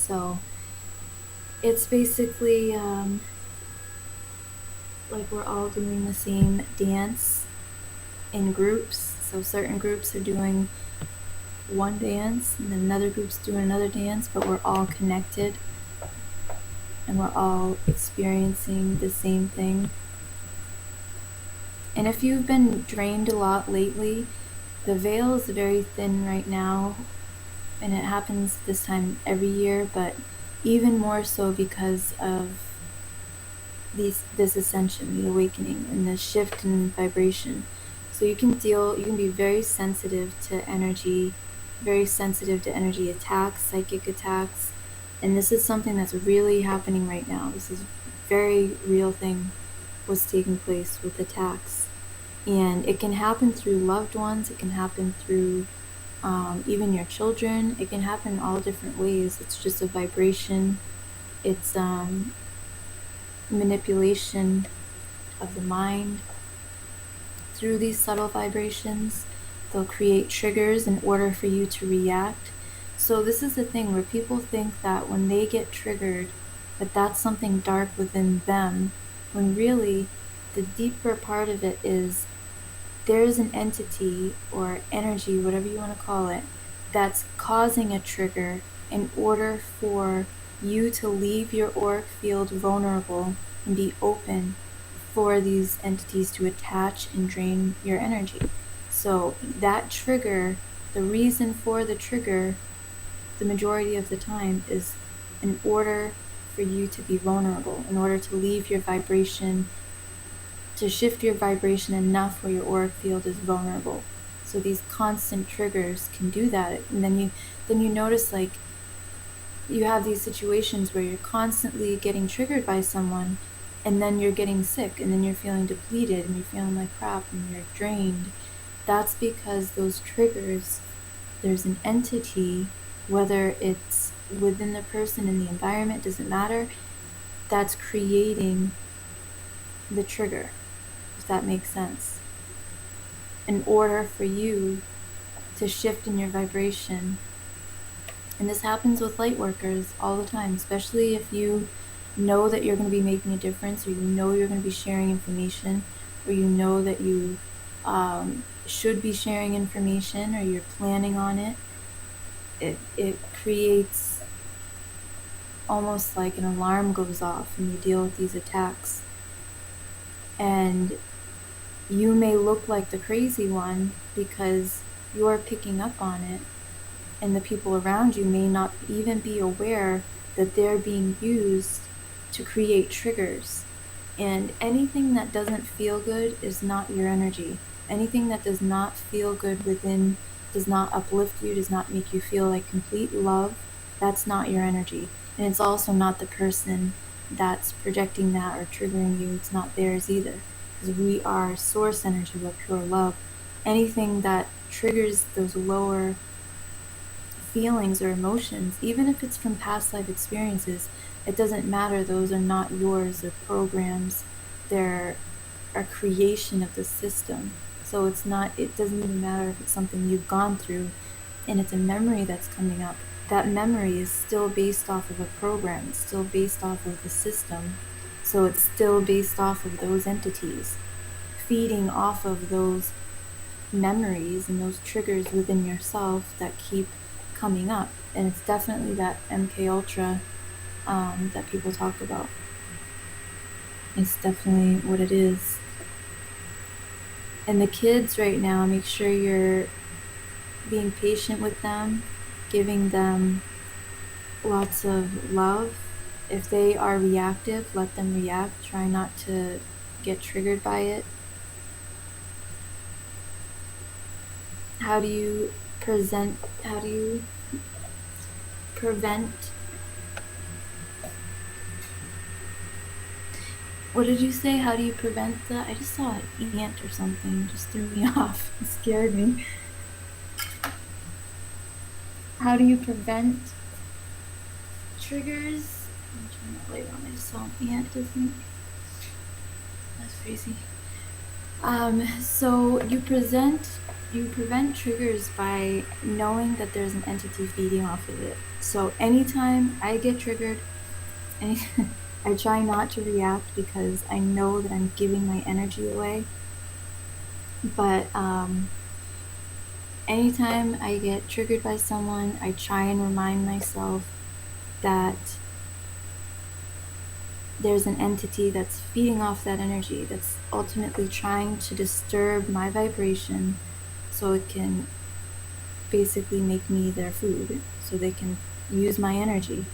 So it's basically like we're all doing the same dance in groups. So certain groups are doing one dance, and then another group's doing another dance, but we're all connected and we're all experiencing the same thing. And if you've been drained a lot lately, the veil is very thin right now, and it happens this time every year, but even more so because of this ascension, the awakening, and the shift in vibration. So you can be very sensitive to energy, very sensitive to energy attacks, psychic attacks, and this is something that's really happening right now. This is a very real thing what's taking place with attacks. And it can happen through loved ones, it can happen through even your children, it can happen in all different ways. It's just a vibration, it's manipulation of the mind. Through these subtle vibrations, they'll create triggers in order for you to react. So this is the thing where people think that when they get triggered, that that's something dark within them, when really the deeper part of it is there's an entity or energy, whatever you want to call it, that's causing a trigger in order for you to leave your auric field vulnerable and be open for these entities to attach and drain your energy. So that trigger, the reason for the trigger, the majority of the time is in order for you to be vulnerable, in order to leave your vibration, to shift your vibration enough where your auric field is vulnerable. So these constant triggers can do that. And then you notice, like, you have these situations where you're constantly getting triggered by someone, and then you're getting sick, and then you're feeling depleted, and you're feeling like crap, and you're drained. That's because those triggers, there's an entity, whether it's within the person in the environment, doesn't matter, that's creating the trigger, if that makes sense. In order for you to shift in your vibration. And this happens with light workers all the time, especially if you know that you're going to be making a difference, or you know you're going to be sharing information, or you know that you should be sharing information, or you're planning on it. It creates almost like an alarm goes off when you deal with these attacks. And you may look like the crazy one because you're picking up on it, and the people around you may not even be aware that they're being used to create triggers. And anything that doesn't feel good is not your energy. Anything that does not feel good within, does not uplift you, does not make you feel like complete love, that's not your energy. And it's also not the person that's projecting that or triggering you. It's not theirs either, because we are source energy, we're pure love. Anything that triggers those lower feelings or emotions, even if it's from past life experiences, it doesn't matter. Those are not yours. They're programs. They're a creation of the system. So it doesn't even matter if it's something you've gone through and it's a memory that's coming up. That memory is still based off of a program. It's still based off of the system. So it's still based off of those entities, feeding off of those memories and those triggers within yourself that keep coming up. And it's definitely that MK Ultra that people talk about. It's definitely what it is. And the kids right now, make sure you're being patient with them, giving them lots of love. If they are reactive, let them react. Try not to get triggered by it. How do you prevent, what did you say? How do you prevent that? I just saw an ant or something. It just threw me off. It scared me. How do you prevent triggers? I'm trying to light on. I just saw an ant, I think. That's crazy. So you prevent You prevent triggers by knowing that there's an entity feeding off of it. So anytime I get triggered, any, I try not to react because I know that I'm giving my energy away. But anytime I get triggered by someone, I try and remind myself that there's an entity that's feeding off that energy, that's ultimately trying to disturb my vibration so it can basically make me their food, so they can use my energy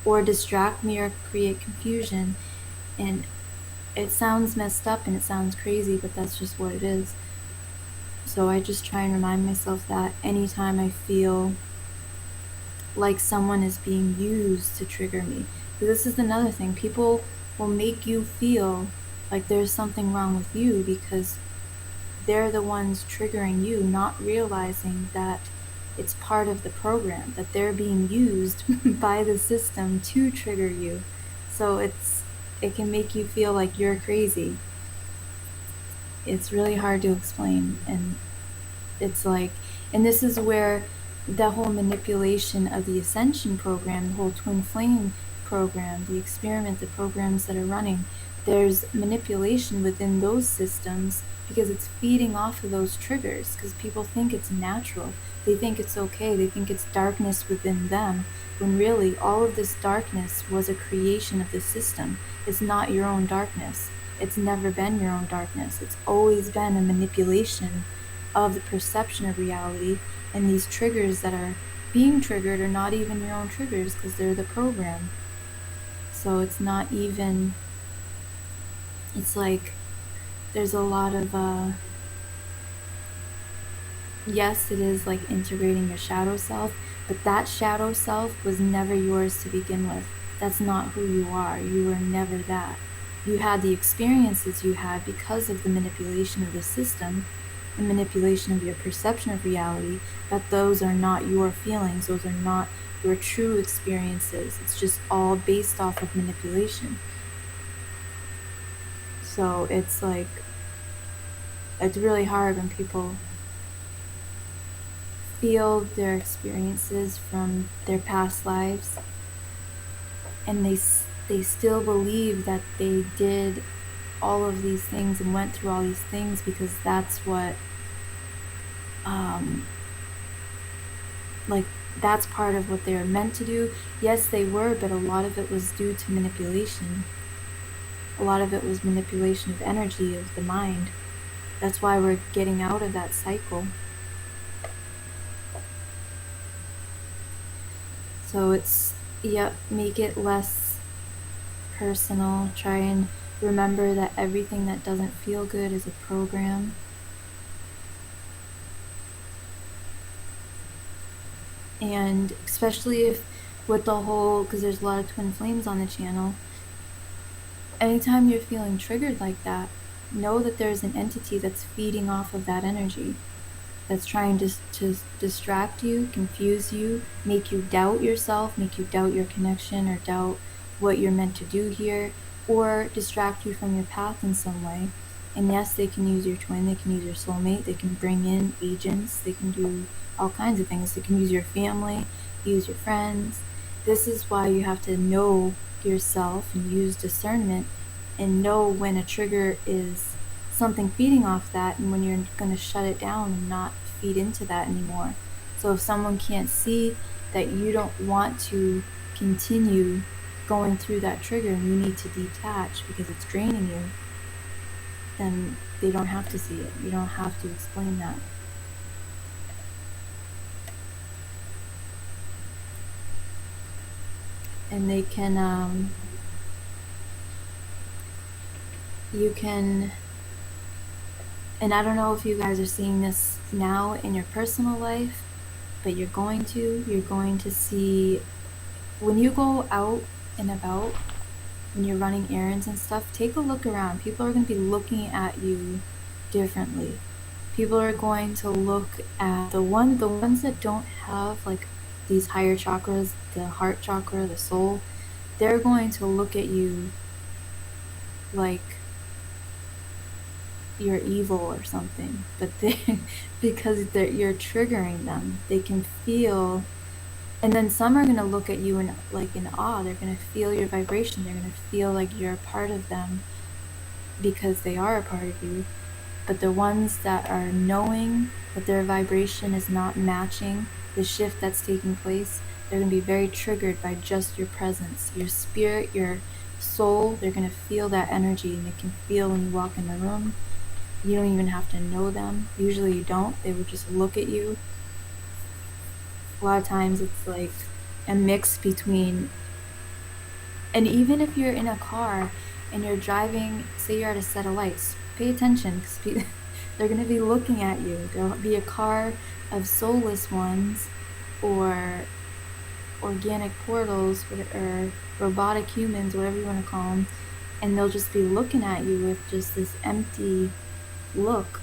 or distract me or create confusion. And it sounds messed up and it sounds crazy, but that's just what it is. So I just try and remind myself that anytime I feel like someone is being used to trigger me. This is another thing. People will make you feel like there's something wrong with you because they're the ones triggering you, not realizing that it's part of the program, that they're being used by the system to trigger you. So it can make you feel like you're crazy. It's really hard to explain, and it's like, and this is where the whole manipulation of the ascension program, the whole twin flame program, the experiment, the programs that are running, there's manipulation within those systems because it's feeding off of those triggers, because people think it's natural, they think it's okay, they think it's darkness within them, when really all of this darkness was a creation of the system. It's not your own darkness. It's never been your own darkness. It's always been a manipulation of the perception of reality, and these triggers that are being triggered are not even your own triggers because they're the program. So it's not even, it's like there's a lot of yes, it is like integrating your shadow self, but that shadow self was never yours to begin with. That's not who you are. You were never that. You had the experiences you had because of the manipulation of the system and manipulation of your perception of reality, but those are not your feelings. Those are not your true experiences. It's just all based off of manipulation. So it's like, it's really hard when people feel their experiences from their past lives and they still believe that they did all of these things and went through all these things because that's what like that's part of what they were meant to do. Yes, they were, but a lot of it was due to manipulation. A lot of it was manipulation of energy, of the mind. That's why we're getting out of that cycle. So it's, yep, make it less personal. Try and remember that everything that doesn't feel good is a program. And especially if with the whole, because there's a lot of twin flames on the channel, anytime you're feeling triggered like that, know that there's an entity that's feeding off of that energy, that's trying to distract you, confuse you, make you doubt yourself, make you doubt your connection, or doubt what you're meant to do here, or distract you from your path in some way. And yes, they can use your twin, they can use your soulmate, they can bring in agents, they can do all kinds of things. They can use your family, use your friends. This is why you have to know yourself and use discernment and know when a trigger is something feeding off that and when you're going to shut it down and not feed into that anymore. So if someone can't see that you don't want to continue going through that trigger and you need to detach because it's draining you, then they don't have to see it. You don't have to explain that. And they can, you can, and I don't know if you guys are seeing this now in your personal life, but you're going to see, when you go out and about, when you're running errands and stuff, take a look around. People are going to be looking at you differently. People are going to look at the ones that don't have like these higher chakras, the heart chakra, the soul. They're going to look at you like you're evil or something, but because you're triggering them, they can feel. And then some are going to look at you in awe. They're going to feel your vibration. They're going to feel like you're a part of them because they are a part of you. But the ones that are knowing that their vibration is not matching the shift that's taking place, they're going to be very triggered by just your presence. Your spirit, your soul, they're going to feel that energy, and they can feel when you walk in the room. You don't even have to know them. Usually you don't. They will just look at you. A lot of times it's like a mix between, and even if you're in a car and you're driving, say you're at a set of lights, pay attention, because they're going to be looking at you. There'll be a car of soulless ones or organic portals or robotic humans, whatever you want to call them, and they'll just be looking at you with just this empty look.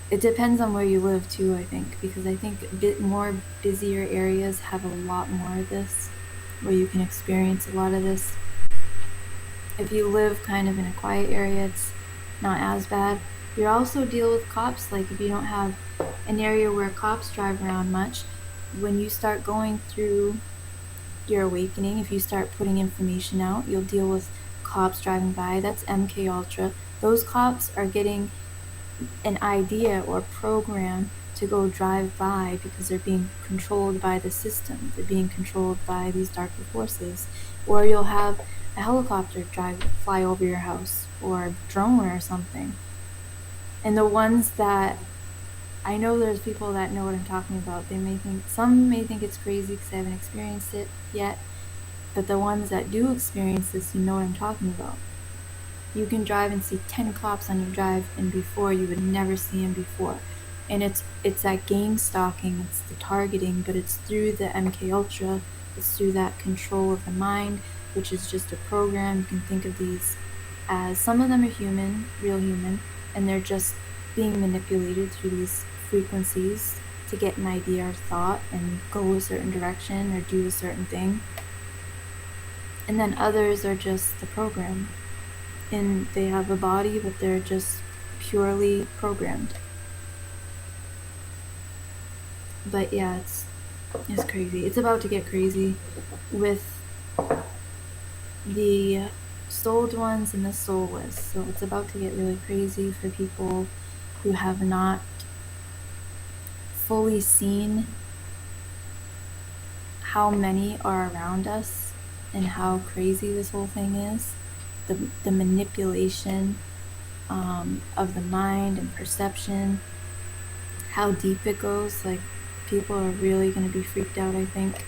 It depends on where you live too, I think, because I think a bit more busier areas have a lot more of this, where you can experience a lot of this. If you live kind of in a quiet area, it's not as bad. You also deal with cops. Like if you don't have an area where cops drive around much, when you start going through your awakening, if you start putting information out, you'll deal with cops driving by. That's MK Ultra. Those cops are getting an idea or program to go drive by because they're being controlled by the system. They're being controlled by these darker forces. Or you'll have a helicopter fly over your house, or a drone or something. And the ones that, I know there's people that know what I'm talking about. Some may think it's crazy because they haven't experienced it yet, but the ones that do experience this, you know what I'm talking about. You can drive and see 10 cops on your drive, and before you would never see them before. And it's that game stalking, it's the targeting, but it's through the MK Ultra. It's through that control of the mind, which is just a program. You can think of these as, some of them are human, real human, and they're just being manipulated through these frequencies to get an idea or thought and go a certain direction or do a certain thing. And then others are just the program. And they have a body, but they're just purely programmed. But yeah, it's crazy. It's about to get crazy with the souled ones and the soulless. So it's about to get really crazy for people who have not fully seen how many are around us and how crazy this whole thing is. The manipulation of the mind and perception, how deep it goes. Like, people are really going to be freaked out, I think.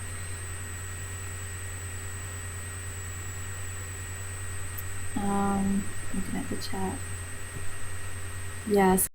Looking at the chat. Yes.